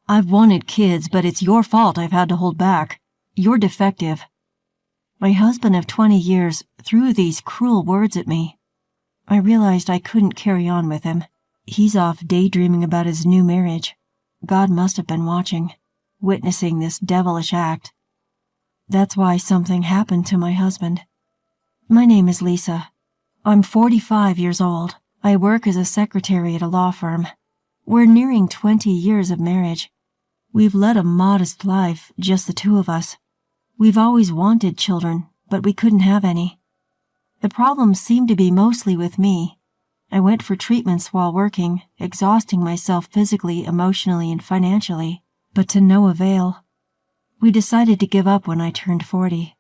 I've wanted kids, but it's your fault I've had to hold back. You're defective. My husband of 20 years threw these cruel words at me. I realized I couldn't carry on with him. He's off daydreaming about his new marriage. God must have been watching, witnessing this devilish act. That's why something happened to my husband. My name is Lisa. I'm 45 years old. I work as a secretary at a law firm. We're nearing 20 years of marriage. We've led a modest life, just the two of us. We've always wanted children, but we couldn't have any. The problem seemed to be mostly with me. I went for treatments while working, exhausting myself physically, emotionally, and financially, but to no avail. We decided to give up when I turned 40.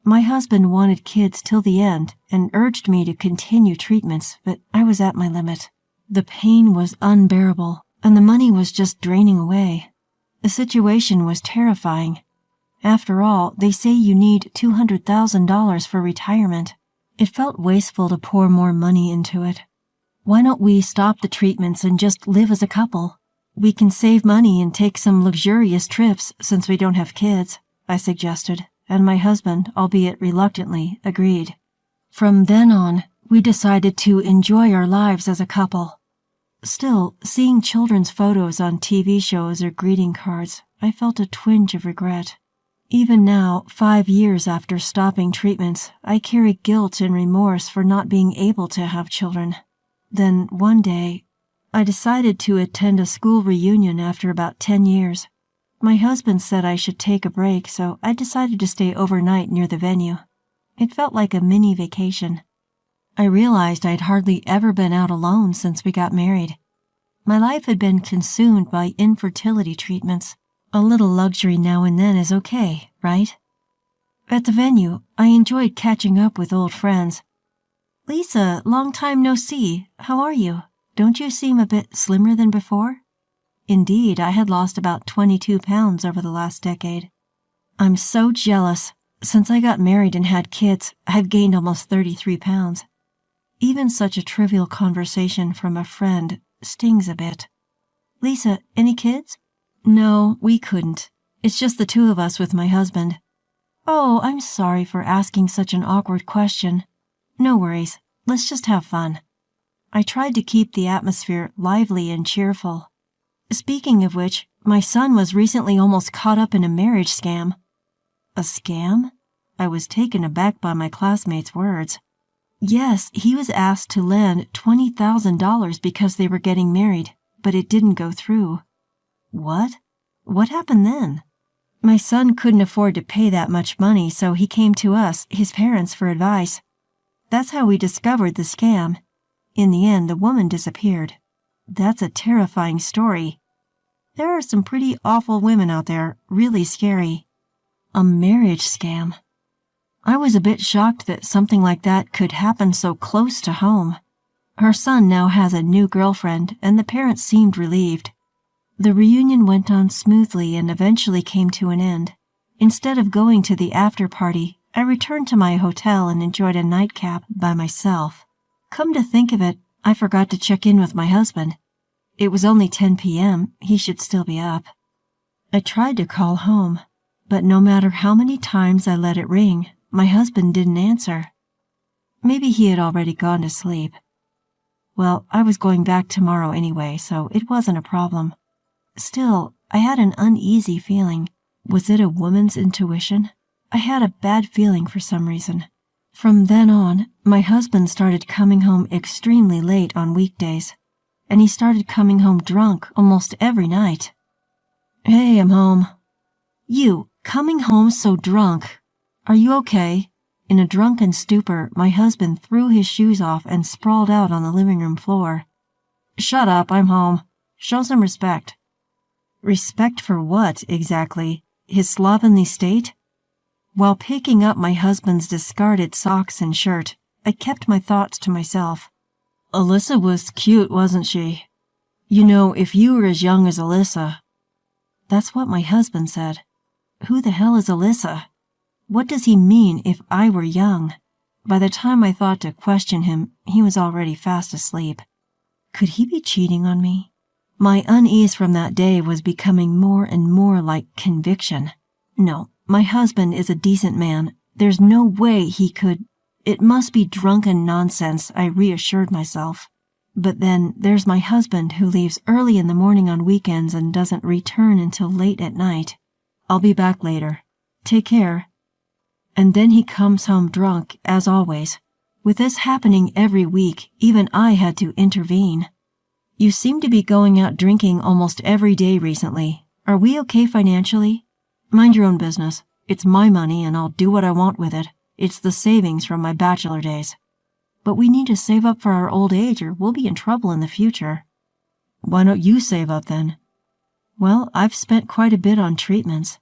My husband wanted kids till the end and urged me to continue treatments, but I was at my limit. The pain was unbearable, and the money was just draining away. The situation was terrifying. After all, they say you need $200,000 for retirement. It felt wasteful to pour more money into it. Why don't we stop the treatments and just live as a couple? We can save money and take some luxurious trips since we don't have kids, I suggested, and my husband, albeit reluctantly, agreed. From then on, we decided to enjoy our lives as a couple. Still, seeing children's photos on TV shows or greeting cards, I felt a twinge of regret. Even now, 5 years after stopping treatments, I carry guilt and remorse for not being able to have children. Then, one day, I decided to attend a school reunion after about 10 years. My husband said I should take a break, so I decided to stay overnight near the venue. It felt like a mini vacation. I realized I'd hardly ever been out alone since we got married. My life had been consumed by infertility treatments. A little luxury now and then is okay, right? At the venue, I enjoyed catching up with old friends. Lisa, long time no see. How are you? Don't you seem a bit slimmer than before? Indeed, I had lost about 22 pounds over the last decade. I'm so jealous. Since I got married and had kids, I've gained almost 33 pounds. Even such a trivial conversation from a friend stings a bit. Lisa, any kids? No, we couldn't. It's just the two of us with my husband. Oh, I'm sorry for asking such an awkward question. No worries. Let's just have fun. I tried to keep the atmosphere lively and cheerful. Speaking of which, my son was recently almost caught up in a marriage scam. A scam? I was taken aback by my classmates' words. Yes, he was asked to lend $20,000 because they were getting married, but it didn't go through. What? What happened then? My son couldn't afford to pay that much money, so he came to us, his parents, for advice. That's how we discovered the scam. In the end, the woman disappeared. That's a terrifying story. There are some pretty awful women out there, really scary. A marriage scam. I was a bit shocked that something like that could happen so close to home. Her son now has a new girlfriend, and the parents seemed relieved. The reunion went on smoothly and eventually came to an end. Instead of going to the after party, I returned to my hotel and enjoyed a nightcap by myself. Come to think of it, I forgot to check in with my husband. It was only 10 p.m., he should still be up. I tried to call home, but no matter how many times I let it ring, my husband didn't answer. Maybe he had already gone to sleep. Well, I was going back tomorrow anyway, so it wasn't a problem. Still, I had an uneasy feeling. Was it a woman's intuition? I had a bad feeling for some reason. From then on, my husband started coming home extremely late on weekdays, and he started coming home drunk almost every night. Hey, I'm home. You, coming home so drunk. Are you okay? In a drunken stupor, my husband threw his shoes off and sprawled out on the living room floor. Shut up, I'm home. Show some respect. Respect for what, exactly? His slovenly state? While picking up my husband's discarded socks and shirt, I kept my thoughts to myself. Alyssa was cute, wasn't she? You know, if you were as young as Alyssa. That's what my husband said. Who the hell is Alyssa? What does he mean if I were young? By the time I thought to question him, he was already fast asleep. Could he be cheating on me? My unease from that day was becoming more and more like conviction. No, my husband is a decent man. There's no way he could. It must be drunken nonsense, I reassured myself. But then there's my husband who leaves early in the morning on weekends and doesn't return until late at night. I'll be back later. Take care. And then he comes home drunk, as always. With this happening every week, even I had to intervene. You seem to be going out drinking almost every day recently. Are we okay financially? Mind your own business. It's my money and I'll do what I want with it. It's the savings from my bachelor days. But we need to save up for our old age or we'll be in trouble in the future. Why don't you save up then? Well, I've spent quite a bit on treatments.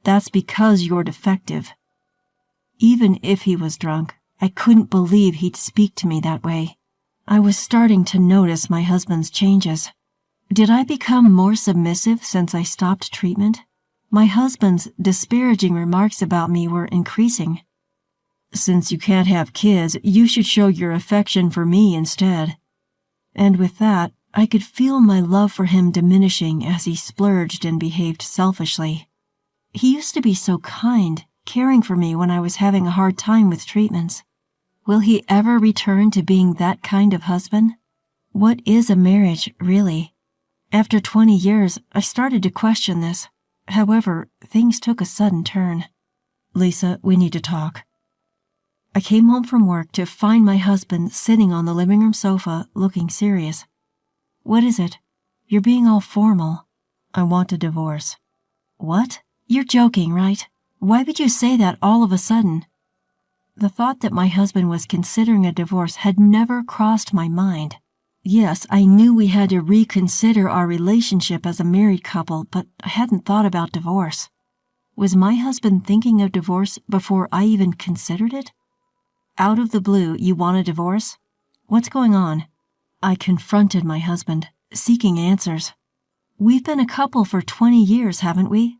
That's because you're defective. Even if he was drunk, I couldn't believe he'd speak to me that way. I was starting to notice my husband's changes. Did I become more submissive since I stopped treatment? My husband's disparaging remarks about me were increasing. Since you can't have kids, you should show your affection for me instead. And with that, I could feel my love for him diminishing as he splurged and behaved selfishly. He used to be so kind, caring for me when I was having a hard time with treatments. Will he ever return to being that kind of husband? What is a marriage, really? After 20 years, I started to question this. However, things took a sudden turn. Lisa, we need to talk. I came home from work to find my husband sitting on the living room sofa, looking serious. What is it? You're being all formal. I want a divorce. What? You're joking, right? Why would you say that all of a sudden? The thought that my husband was considering a divorce had never crossed my mind. Yes, I knew we had to reconsider our relationship as a married couple, but I hadn't thought about divorce. Was my husband thinking of divorce before I even considered it? Out of the blue, you want a divorce? What's going on? I confronted my husband, seeking answers. We've been a couple for 20 years, haven't we?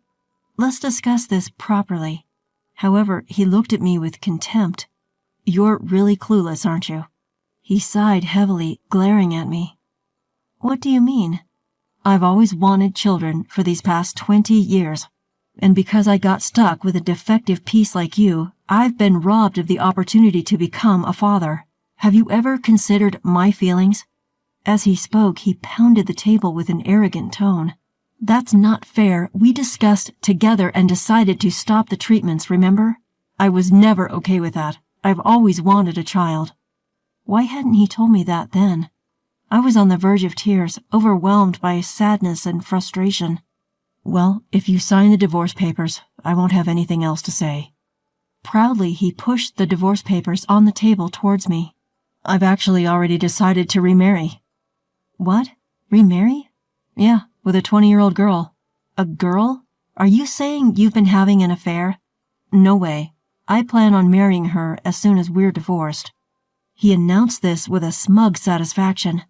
Let's discuss this properly. However, he looked at me with contempt. You're really clueless, aren't you? He sighed heavily, glaring at me. What do you mean? I've always wanted children for these past 20 years. And because I got stuck with a defective piece like you, I've been robbed of the opportunity to become a father. Have you ever considered my feelings? As he spoke, he pounded the table with an arrogant tone. That's not fair. We discussed together and decided to stop the treatments, remember? I was never okay with that. I've always wanted a child. Why hadn't he told me that then? I was on the verge of tears, overwhelmed by sadness and frustration. Well, if you sign the divorce papers, I won't have anything else to say. Proudly, he pushed the divorce papers on the table towards me. I've actually already decided to remarry. What? Remarry? Yeah, with a 20-year-old girl. A girl? Are you saying you've been having an affair? No way. I plan on marrying her as soon as we're divorced. He announced this with a smug satisfaction.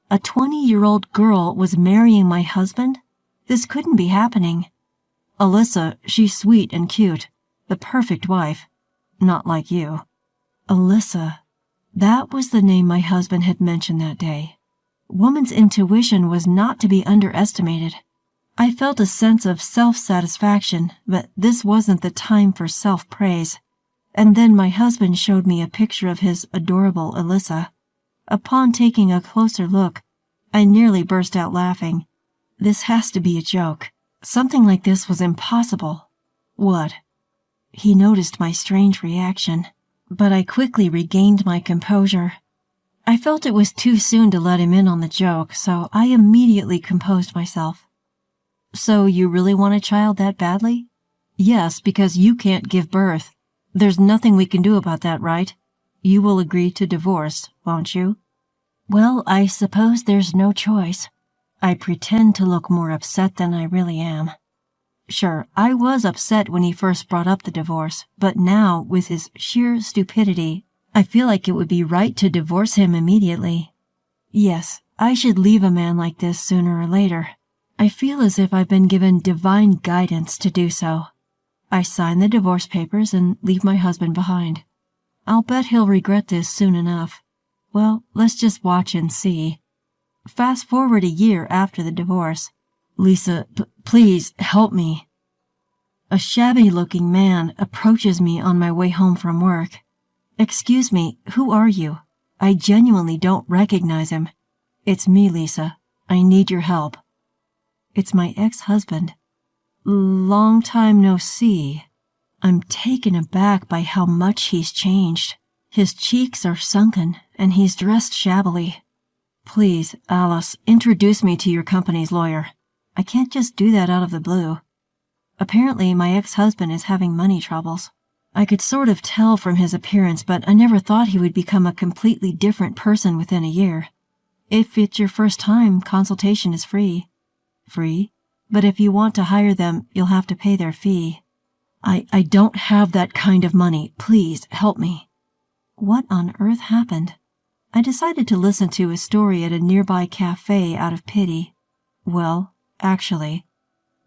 A 20-year-old girl was marrying my husband? This couldn't be happening. Alyssa, she's sweet and cute. The perfect wife. Not like you. Alyssa. That was the name my husband had mentioned that day. Woman's intuition was not to be underestimated. I felt a sense of self-satisfaction, but this wasn't the time for self-praise. And then my husband showed me a picture of his adorable Alyssa. Upon taking a closer look, I nearly burst out laughing. This has to be a joke. Something like this was impossible. What? He noticed my strange reaction, but I quickly regained my composure. I felt it was too soon to let him in on the joke, so I immediately composed myself. So you really want a child that badly? Yes, because you can't give birth. There's nothing we can do about that, right? You will agree to divorce, won't you? Well, I suppose there's no choice. I pretend to look more upset than I really am. Sure, I was upset when he first brought up the divorce, but now, with his sheer stupidity, I feel like it would be right to divorce him immediately. Yes, I should leave a man like this sooner or later. I feel as if I've been given divine guidance to do so. I sign the divorce papers and leave my husband behind. I'll bet he'll regret this soon enough. Well, let's just watch and see. Fast forward a year after the divorce. Lisa, please help me. A shabby-looking man approaches me on my way home from work. Excuse me, who are you? I genuinely don't recognize him. It's me, Lisa. I need your help. It's my ex-husband. Long time no see. I'm taken aback by how much he's changed. His cheeks are sunken, and he's dressed shabbily. Please, Alice, introduce me to your company's lawyer. I can't just do that out of the blue. Apparently, my ex-husband is having money troubles. I could sort of tell from his appearance, but I never thought he would become a completely different person within a year. If it's your first time, consultation is free. Free? But if you want to hire them, you'll have to pay their fee. I don't have that kind of money. Please, help me. What on earth happened? I decided to listen to his story at a nearby cafe out of pity. Well, actually,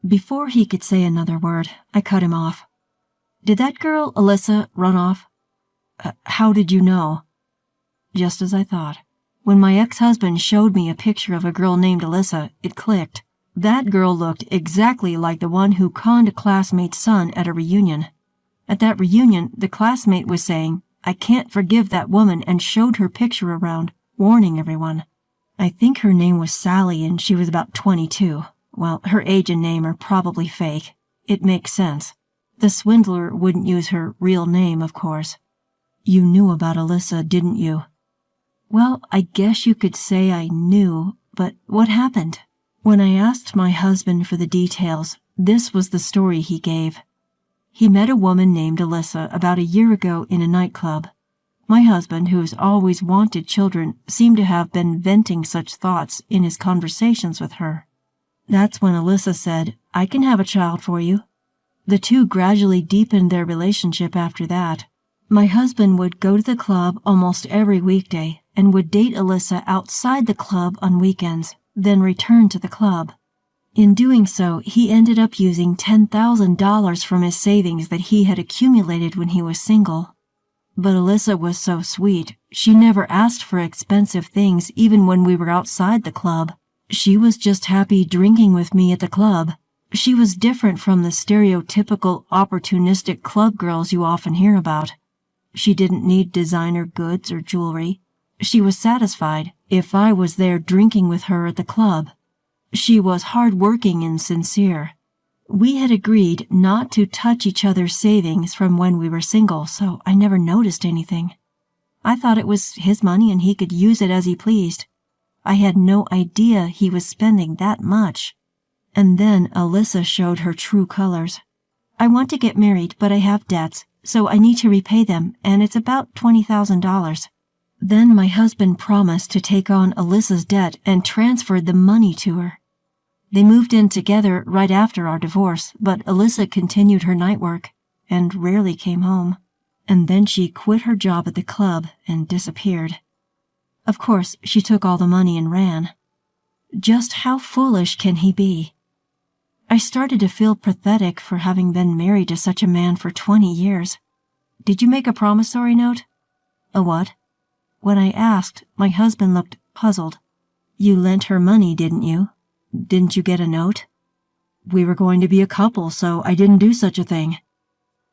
before he could say another word, I cut him off. Did that girl, Alyssa, run off? How did you know? Just as I thought. When my ex-husband showed me a picture of a girl named Alyssa, it clicked. That girl looked exactly like the one who conned a classmate's son at a reunion. At that reunion, the classmate was saying, "I can't forgive that woman," and showed her picture around, warning everyone. I think her name was Sally and she was about 22. Well, her age and name are probably fake. It makes sense. The swindler wouldn't use her real name, of course. You knew about Alyssa, didn't you? Well, I guess you could say I knew, but what happened? When I asked my husband for the details, this was the story he gave. He met a woman named Alyssa about a year ago in a nightclub. My husband, who's always wanted children, seemed to have been venting such thoughts in his conversations with her. That's when Alyssa said, "I can have a child for you." The two gradually deepened their relationship after that. My husband would go to the club almost every weekday and would date Alyssa outside the club on weekends, then return to the club. In doing so, he ended up using $10,000 from his savings that he had accumulated when he was single. But Alyssa was so sweet. She never asked for expensive things even when we were outside the club. She was just happy drinking with me at the club. She was different from the stereotypical opportunistic club girls you often hear about. She didn't need designer goods or jewelry. She was satisfied if I was there drinking with her at the club. She was hard-working and sincere. We had agreed not to touch each other's savings from when we were single, so I never noticed anything. I thought it was his money and he could use it as he pleased. I had no idea he was spending that much. And then Alyssa showed her true colors. "I want to get married, but I have debts, so I need to repay them, and it's about $20,000. Then my husband promised to take on Alyssa's debt and transferred the money to her. They moved in together right after our divorce, but Alyssa continued her night work and rarely came home. And then she quit her job at the club and disappeared. Of course, she took all the money and ran. Just how foolish can he be? I started to feel pathetic for having been married to such a man for 20 years. "Did you make a promissory note?" "A what?" When I asked, my husband looked puzzled. "You lent her money, didn't you? Didn't you get a note?" "We were going to be a couple, so I didn't do such a thing."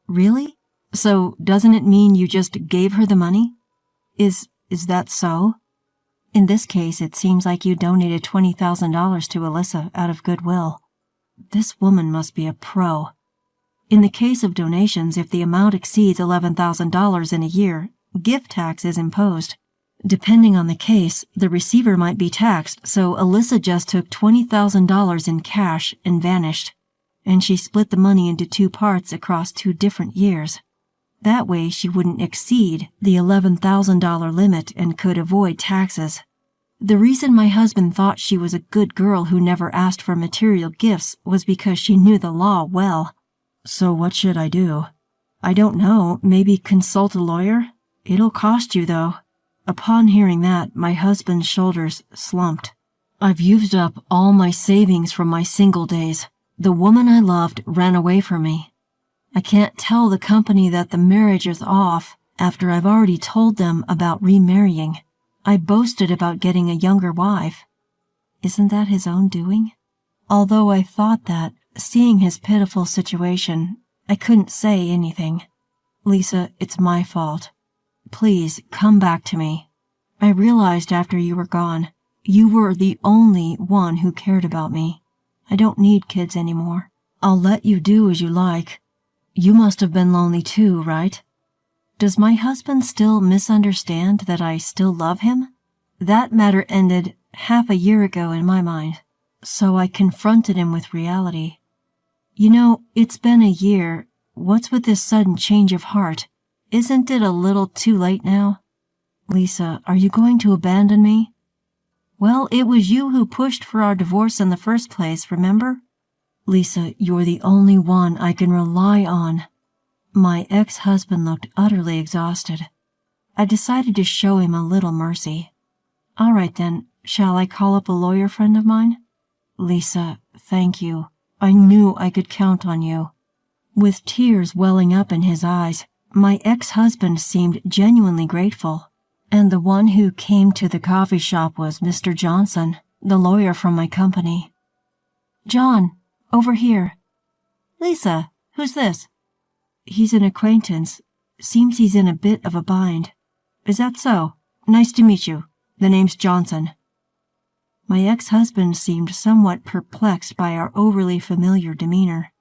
"Really? So doesn't it mean you just gave her the money? Is that so?" "In this case, it seems like you donated $20,000 to Alyssa out of goodwill. This woman must be a pro. In the case of donations, if the amount exceeds $11,000 in a year, gift tax is imposed. Depending on the case, the receiver might be taxed, so Alyssa just took $20,000 in cash and vanished, and she split the money into 2 parts across 2 different years. That way she wouldn't exceed the $11,000 limit and could avoid taxes. The reason my husband thought she was a good girl who never asked for material gifts was because she knew the law well. So what should I do? I don't know, maybe consult a lawyer? It'll cost you, though. Upon hearing that, my husband's shoulders slumped. I've used up all my savings from my single days. The woman I loved ran away from me. I can't tell the company that the marriage is off after I've already told them about remarrying. I boasted about getting a younger wife. Isn't that his own doing? Although I thought that, seeing his pitiful situation, I couldn't say anything. Lisa, it's my fault. Please, come back to me. I realized after you were gone, you were the only one who cared about me. I don't need kids anymore. I'll let you do as you like. You must have been lonely too, right? Does my husband still misunderstand that I still love him? That matter ended half a year ago in my mind, so I confronted him with reality. You know, it's been a year. What's with this sudden change of heart? Isn't it a little too late now? Lisa, are you going to abandon me? Well, it was you who pushed for our divorce in the first place, remember? Lisa, you're the only one I can rely on. My ex-husband looked utterly exhausted. I decided to show him a little mercy. All right then, shall I call up a lawyer friend of mine? Lisa, thank you. I knew I could count on you. With tears welling up in his eyes, my ex-husband seemed genuinely grateful. And the one who came to the coffee shop was Mr. Johnson, the lawyer from my company. John, over here. Lisa, who's this? He's an acquaintance. Seems he's in a bit of a bind. Is that so? Nice to meet you. The name's Johnson. My ex-husband seemed somewhat perplexed by our overly familiar demeanor.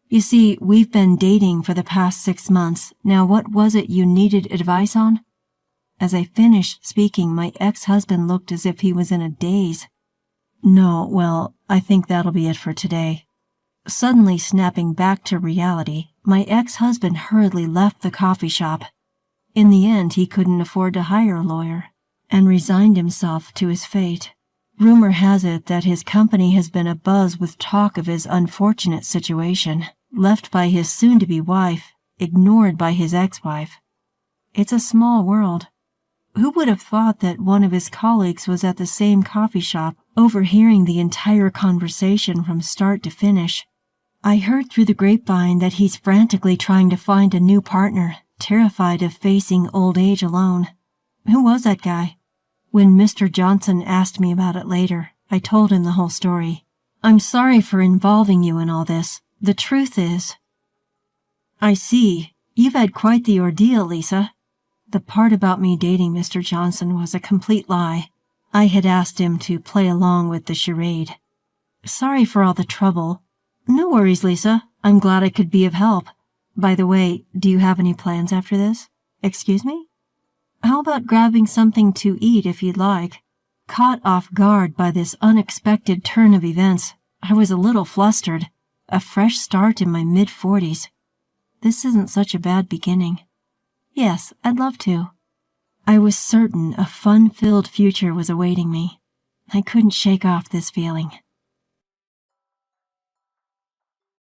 You see, we've been dating for the past 6 months. Now what was it you needed advice on? As I finished speaking, my ex-husband looked as if he was in a daze. No, well, I think that'll be it for today. Suddenly snapping back to reality, my ex-husband hurriedly left the coffee shop. In the end, he couldn't afford to hire a lawyer, and resigned himself to his fate. Rumor has it that his company has been abuzz with talk of his unfortunate situation, left by his soon-to-be wife, ignored by his ex-wife. It's a small world. Who would have thought that one of his colleagues was at the same coffee shop, overhearing the entire conversation from start to finish? I heard through the grapevine that he's frantically trying to find a new partner, terrified of facing old age alone. Who was that guy? When Mr. Johnson asked me about it later, I told him the whole story. I'm sorry for involving you in all this. The truth is... I see. You've had quite the ordeal, Lisa. The part about me dating Mr. Johnson was a complete lie. I had asked him to play along with the charade. Sorry for all the trouble. No worries, Lisa. I'm glad I could be of help. By the way, do you have any plans after this? Excuse me? How about grabbing something to eat if you'd like? Caught off guard by this unexpected turn of events, I was a little flustered. A fresh start in my mid-40s. This isn't such a bad beginning. Yes, I'd love to. I was certain a fun-filled future was awaiting me. I couldn't shake off this feeling.